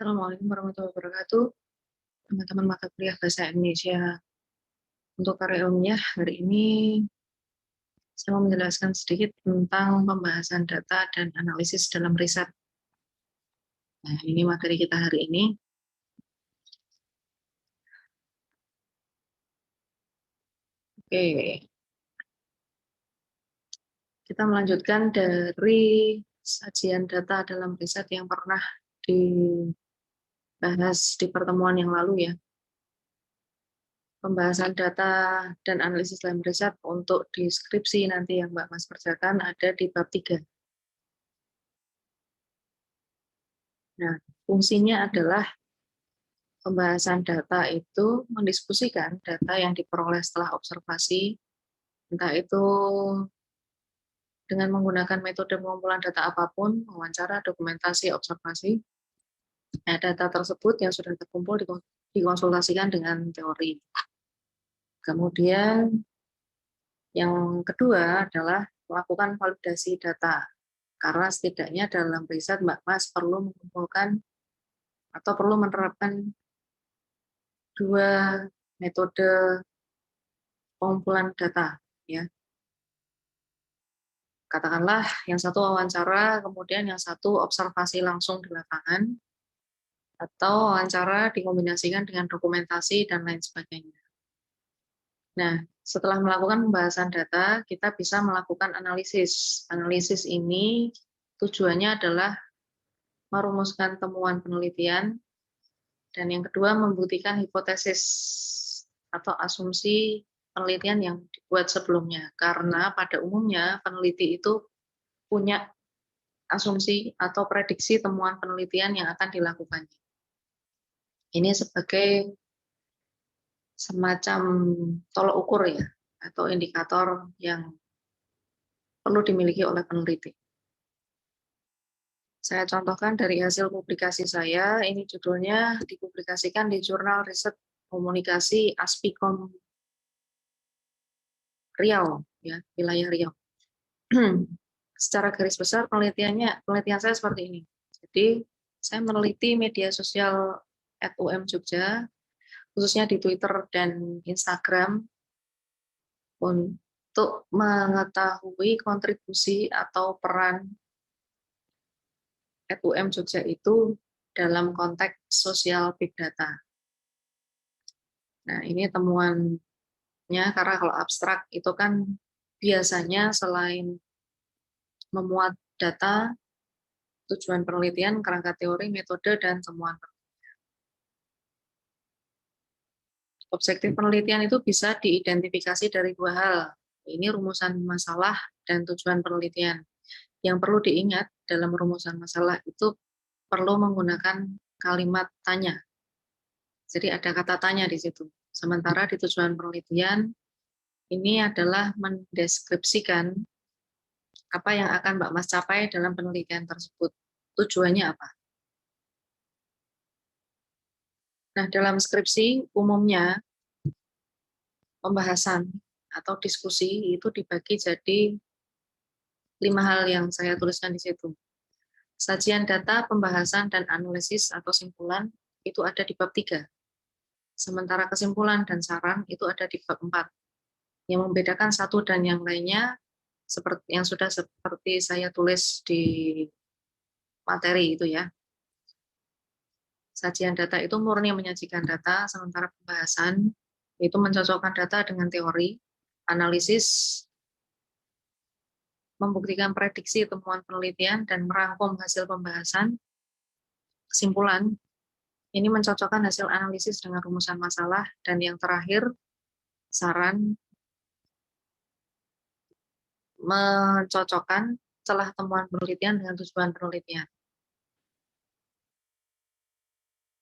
Assalamualaikum warahmatullahi wabarakatuh, teman-teman mata kuliah Bahasa Indonesia. Untuk karya ilmiah hari ini, saya mau menjelaskan sedikit tentang pembahasan data dan analisis dalam riset. Nah, ini materi kita hari ini. Oke, kita melanjutkan dari sajian data dalam riset yang pernah dibahas di pertemuan yang lalu ya. Pembahasan data dan analisis dalam riset untuk deskripsi nanti yang Mbak Mas kerjakan ada di bab 3. Nah, fungsinya adalah pembahasan data itu mendiskusikan data yang diperoleh setelah observasi, entah itu dengan menggunakan metode pengumpulan data apapun, wawancara, dokumentasi, observasi. Nah, data tersebut yang sudah terkumpul dikonsultasikan dengan teori. Kemudian yang kedua adalah melakukan validasi data. Karena setidaknya dalam riset Mbak Mas perlu mengumpulkan atau perlu menerapkan dua metode pengumpulan data, ya. Katakanlah yang satu wawancara, kemudian yang satu observasi langsung di lapangan, atau wawancara dikombinasikan dengan dokumentasi dan lain sebagainya. Nah, setelah melakukan pembahasan data, kita bisa melakukan analisis. Analisis ini tujuannya adalah merumuskan temuan penelitian, dan yang kedua membuktikan hipotesis atau asumsi penelitian yang dibuat sebelumnya. Karena pada umumnya peneliti itu punya asumsi atau prediksi temuan penelitian yang akan dilakukannya. Ini sebagai semacam tolok ukur ya, atau indikator yang perlu dimiliki oleh peneliti. Saya contohkan dari hasil publikasi saya, ini judulnya dipublikasikan di jurnal riset komunikasi Aspikom Riau, ya, wilayah Riau. Secara garis besar penelitian saya seperti ini. Jadi saya meneliti media sosial @UM Jogja, khususnya di Twitter dan Instagram, untuk mengetahui kontribusi atau peran @UM Jogja itu dalam konteks sosial big data. Nah, ini temuannya, karena kalau abstrak itu kan biasanya selain memuat data, tujuan penelitian, kerangka teori, metode, dan temuan. Objektif penelitian itu bisa diidentifikasi dari dua hal. Ini rumusan masalah dan tujuan penelitian. Yang perlu diingat dalam rumusan masalah itu perlu menggunakan kalimat tanya. Jadi ada kata tanya di situ. Sementara di tujuan penelitian ini adalah mendeskripsikan apa yang akan Mbak Mas capai dalam penelitian tersebut. Tujuannya apa? Nah, dalam skripsi umumnya pembahasan atau diskusi itu dibagi jadi 5 hal yang saya tuliskan di situ. Sajian data, pembahasan, dan analisis atau simpulan itu ada di bab 3. Sementara kesimpulan dan saran itu ada di bab 4. Yang membedakan satu dan yang lainnya seperti yang sudah seperti saya tulis di materi itu ya. Sajian data itu murni menyajikan data, sementara pembahasan itu mencocokkan data dengan teori, analisis membuktikan prediksi temuan penelitian dan merangkum hasil pembahasan. Kesimpulan ini mencocokkan hasil analisis dengan rumusan masalah, dan yang terakhir saran mencocokkan celah temuan penelitian dengan tujuan penelitian.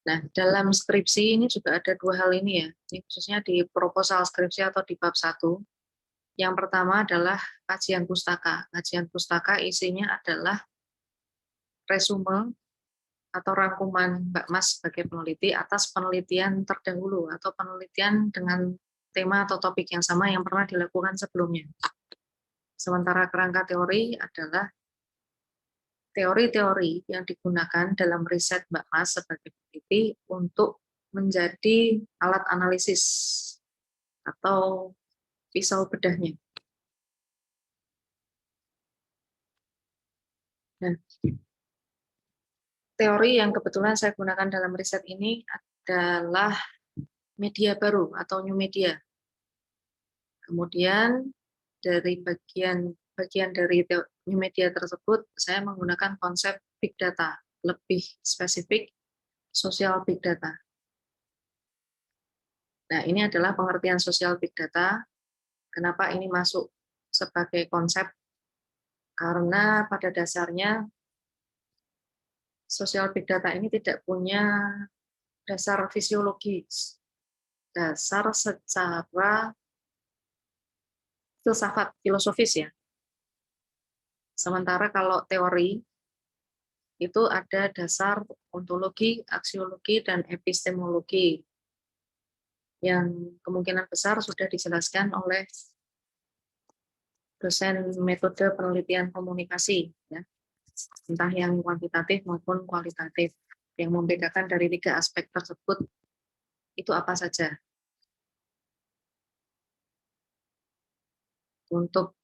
Nah, dalam skripsi ini juga ada dua hal ini ya, ini khususnya di proposal skripsi atau di bab 1. Yang pertama adalah kajian pustaka. Kajian pustaka isinya adalah resume atau rangkuman Mbak Mas sebagai peneliti atas penelitian terdahulu atau penelitian dengan tema atau topik yang sama yang pernah dilakukan sebelumnya. Sementara kerangka teori adalah teori-teori yang digunakan dalam riset Mbak Mas sebagai peneliti untuk menjadi alat analisis atau pisau bedahnya. Nah, teori yang kebetulan saya gunakan dalam riset ini adalah media baru atau new media. Kemudian dari bagian dari new media tersebut, saya menggunakan konsep big data, lebih spesifik social big data. Nah, ini adalah pengertian social big data. Kenapa ini masuk sebagai konsep? Karena pada dasarnya social big data ini tidak punya dasar fisiologis, dasar secara filsafat, filosofis ya. Sementara kalau teori itu ada dasar ontologi, aksiologi, dan epistemologi yang kemungkinan besar sudah dijelaskan oleh dosen metode penelitian komunikasi, ya, entah yang kuantitatif maupun kualitatif. Yang membedakan dari 3 aspek tersebut itu apa saja. Untuk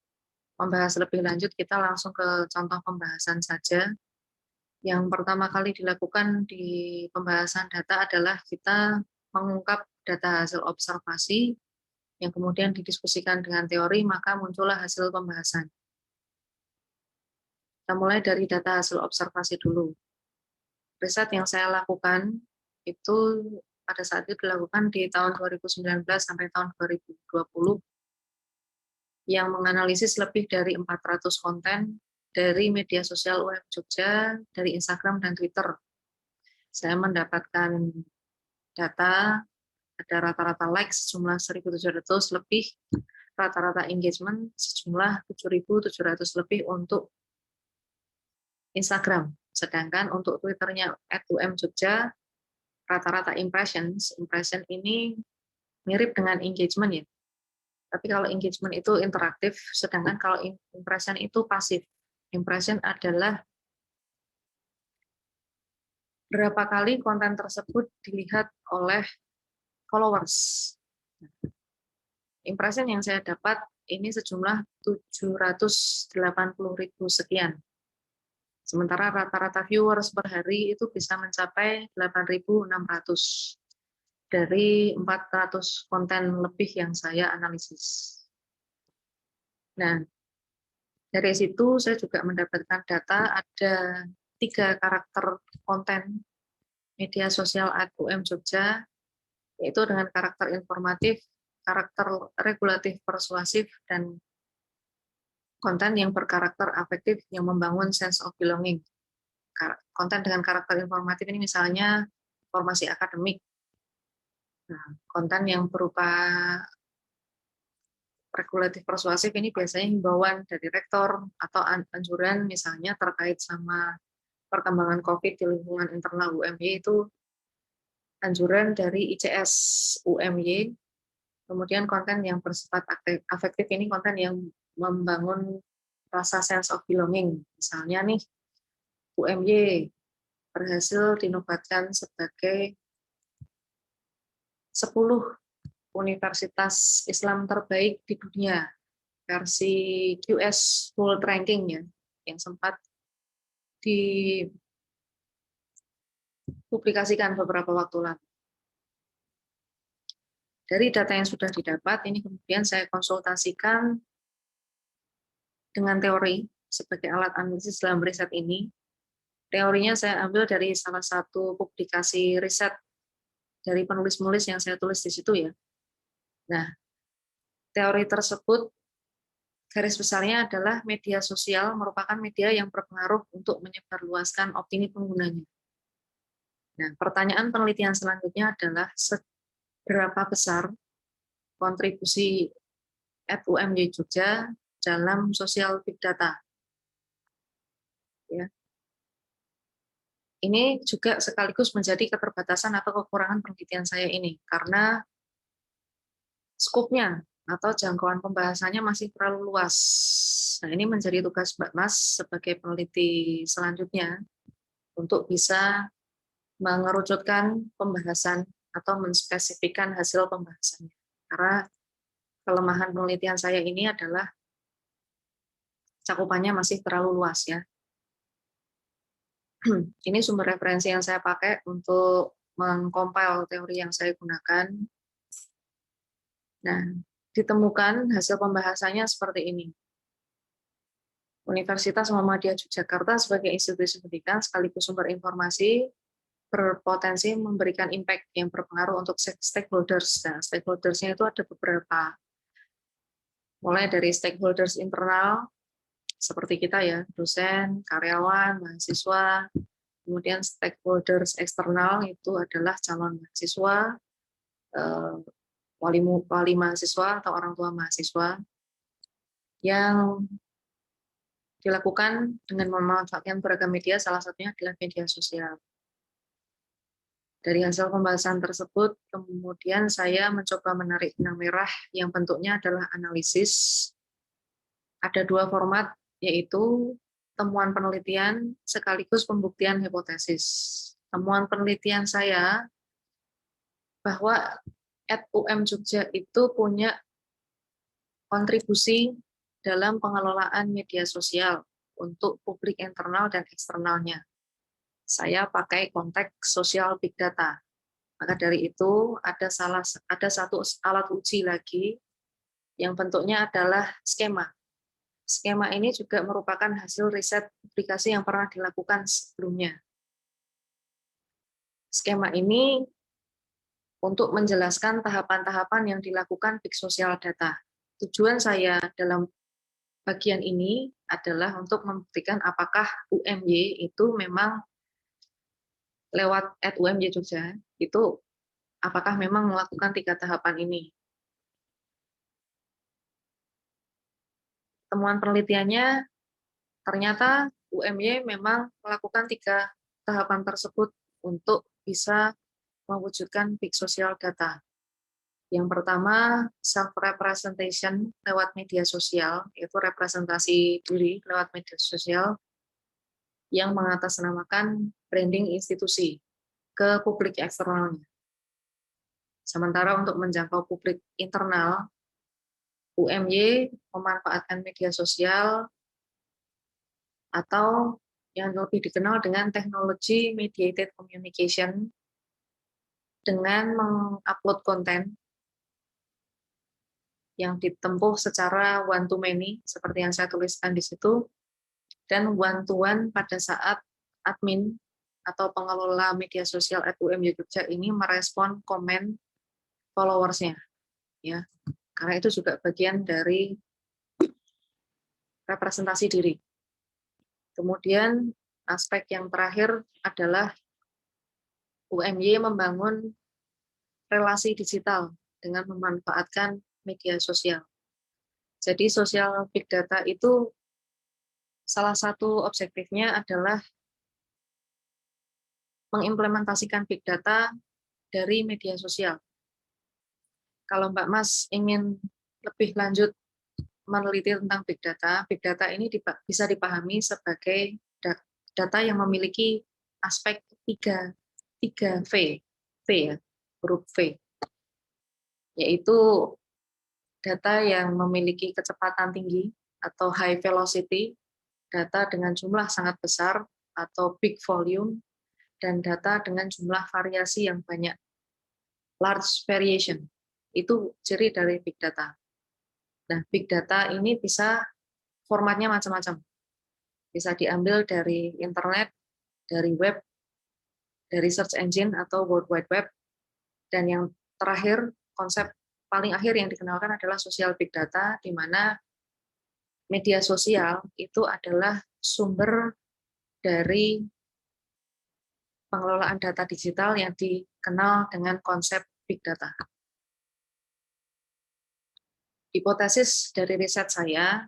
membahas lebih lanjut, kita langsung ke contoh pembahasan saja. Yang pertama kali dilakukan di pembahasan data adalah kita mengungkap data hasil observasi yang kemudian didiskusikan dengan teori, maka muncullah hasil pembahasan. Kita mulai dari data hasil observasi dulu. Riset yang saya lakukan itu pada saat itu dilakukan di tahun 2019 sampai tahun 2020 yang menganalisis lebih dari 400 konten dari media sosial UM Jogja, dari Instagram dan Twitter. Saya mendapatkan data, ada rata-rata likes sejumlah 1.700 lebih, rata-rata engagement sejumlah 7.700 lebih untuk Instagram. Sedangkan untuk Twitternya @umjogja, rata-rata impression ini mirip dengan engagement ya. Tapi kalau engagement itu interaktif, sedangkan kalau impression itu pasif. Impression adalah berapa kali konten tersebut dilihat oleh followers. Impression yang saya dapat ini sejumlah 780.000 sekian. Sementara rata-rata viewers per hari itu bisa mencapai 8.600 dari 400 konten lebih yang saya analisis. Nah, dari situ saya juga mendapatkan data ada 3 karakter konten media sosial UM Jogja, yaitu dengan karakter informatif, karakter regulatif persuasif, dan konten yang berkarakter afektif yang membangun sense of belonging. Konten dengan karakter informatif ini misalnya informasi akademik. Nah, konten yang berupa regulatif persuasif ini biasanya himbauan dari rektor atau anjuran misalnya terkait sama perkembangan COVID di lingkungan internal UMY itu anjuran dari ICS UMY. Kemudian konten yang bersifat afektif ini konten yang membangun rasa sense of belonging. Misalnya nih, UMY berhasil dinobatkan sebagai 10 universitas Islam terbaik di dunia versi QS World Ranking ya, yang sempat dipublikasikan beberapa waktu lalu. Dari data yang sudah didapat, ini kemudian saya konsultasikan dengan teori sebagai alat analisis dalam riset ini. Teorinya saya ambil dari salah satu publikasi riset dari penulis-penulis yang saya tulis di situ ya. Nah, teori tersebut garis besarnya adalah media sosial merupakan media yang berpengaruh untuk menyebarluaskan opini penggunanya. Nah, pertanyaan penelitian selanjutnya adalah seberapa besar kontribusi FUMY Jogja dalam sosial big data. Ya. Ini juga sekaligus menjadi keterbatasan atau kekurangan penelitian saya ini, karena skopnya atau jangkauan pembahasannya masih terlalu luas. Nah, ini menjadi tugas Mbak Mas sebagai peneliti selanjutnya untuk bisa mengerucutkan pembahasan atau menspesifikkan hasil pembahasannya. Karena kelemahan penelitian saya ini adalah cakupannya masih terlalu luas ya. Ini sumber referensi yang saya pakai untuk mengcompile teori yang saya gunakan. Nah, ditemukan hasil pembahasannya seperti ini. Universitas Muhammadiyah Yogyakarta sebagai institusi pendidikan sekaligus sumber informasi berpotensi memberikan impact yang berpengaruh untuk stakeholders. Nah, stakeholders-nya itu ada beberapa. Mulai dari stakeholders internal, seperti kita ya, dosen, karyawan, mahasiswa. Kemudian stakeholders eksternal itu adalah calon mahasiswa, wali mahasiswa atau orang tua mahasiswa, yang dilakukan dengan memanfaatkan beragam media, salah satunya adalah media sosial. Dari hasil pembahasan tersebut, kemudian saya mencoba menarik benang merah yang bentuknya adalah analisis. Ada dua format, yaitu temuan penelitian sekaligus pembuktian hipotesis. Temuan penelitian saya bahwa UM Jogja itu punya kontribusi dalam pengelolaan media sosial untuk publik internal dan eksternalnya. Saya pakai konteks sosial big data. Maka dari itu ada satu alat uji lagi yang bentuknya adalah skema. Skema ini juga merupakan hasil riset publikasi yang pernah dilakukan sebelumnya. Skema ini untuk menjelaskan tahapan-tahapan yang dilakukan big social data. Tujuan saya dalam bagian ini adalah untuk membuktikan apakah UMY itu memang lewat @UMY Jogja itu apakah memang melakukan 3 tahapan ini. Temuan penelitiannya ternyata UMY memang melakukan 3 tahapan tersebut untuk bisa mewujudkan big social data. Yang pertama, self-representation lewat media sosial, yaitu representasi diri lewat media sosial yang mengatasnamakan branding institusi ke publik eksternalnya. Sementara untuk menjangkau publik internal, UMY memanfaatkan media sosial atau yang lebih dikenal dengan teknologi mediated communication dengan mengupload konten yang ditempuh secara one to many seperti yang saya tuliskan di situ, dan one to one pada saat admin atau pengelola media sosial @UMY Jogja ini merespon komen followersnya, ya, karena itu juga bagian dari representasi diri. Kemudian aspek yang terakhir adalah UMY membangun relasi digital dengan memanfaatkan media sosial. Jadi sosial big data itu salah satu objektifnya adalah mengimplementasikan big data dari media sosial. Kalau Mbak Mas ingin lebih lanjut meneliti tentang big data ini bisa dipahami sebagai data yang memiliki aspek 3V, V ya, huruf V, yaitu data yang memiliki kecepatan tinggi atau high velocity, data dengan jumlah sangat besar atau big volume, dan data dengan jumlah variasi yang banyak, large variation. Itu ciri dari big data. Nah, big data ini bisa formatnya macam-macam. Bisa diambil dari internet, dari web, dari search engine atau World Wide Web, dan yang terakhir, konsep paling akhir yang dikenalkan adalah social big data, di mana media sosial itu adalah sumber dari pengelolaan data digital yang dikenal dengan konsep big data. Hipotesis dari riset saya,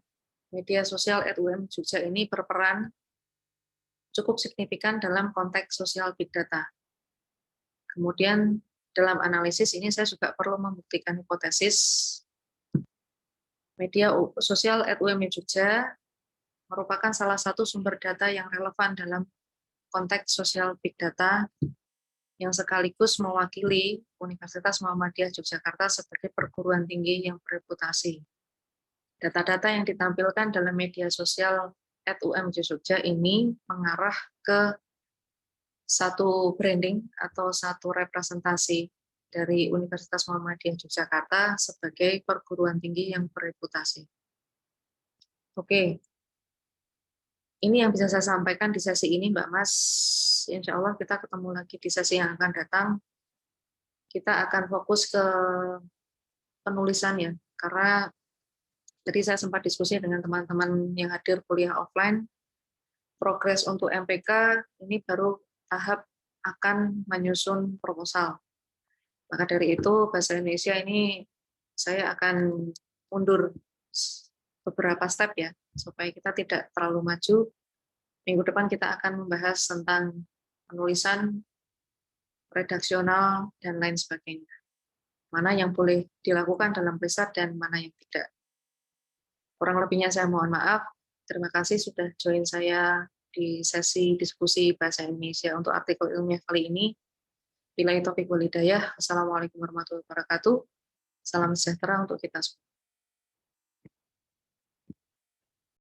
media sosial @UM Jogja ini berperan cukup signifikan dalam konteks sosial big data. Kemudian dalam analisis ini saya juga perlu membuktikan hipotesis Media sosial @UMY Jogja merupakan salah satu sumber data yang relevan dalam konteks sosial big data yang sekaligus mewakili Universitas Muhammadiyah Yogyakarta sebagai perguruan tinggi yang bereputasi. Data-data yang ditampilkan dalam media sosial @UMY Jogja ini mengarah ke satu branding atau satu representasi dari Universitas Muhammadiyah Yogyakarta sebagai perguruan tinggi yang bereputasi. Oke, ini yang bisa saya sampaikan di sesi ini, Mbak Mas. Insya Allah kita ketemu lagi di sesi yang akan datang. Kita akan fokus ke penulisan ya, karena tadi saya sempat diskusi dengan teman-teman yang hadir kuliah offline. Progres untuk MPK ini baru tahap akan menyusun proposal. Maka dari itu Bahasa Indonesia ini saya akan mundur beberapa step ya, supaya kita tidak terlalu maju. Minggu depan kita akan membahas tentang penulisan, redaksional, dan lain sebagainya. Mana yang boleh dilakukan dalam riset dan mana yang tidak. Kurang lebihnya saya mohon maaf. Terima kasih sudah join saya di sesi diskusi Bahasa Indonesia untuk artikel ilmiah kali ini. Billahi taufiq wal hidayah. Assalamualaikum warahmatullahi wabarakatuh. Salam sejahtera untuk kita semua.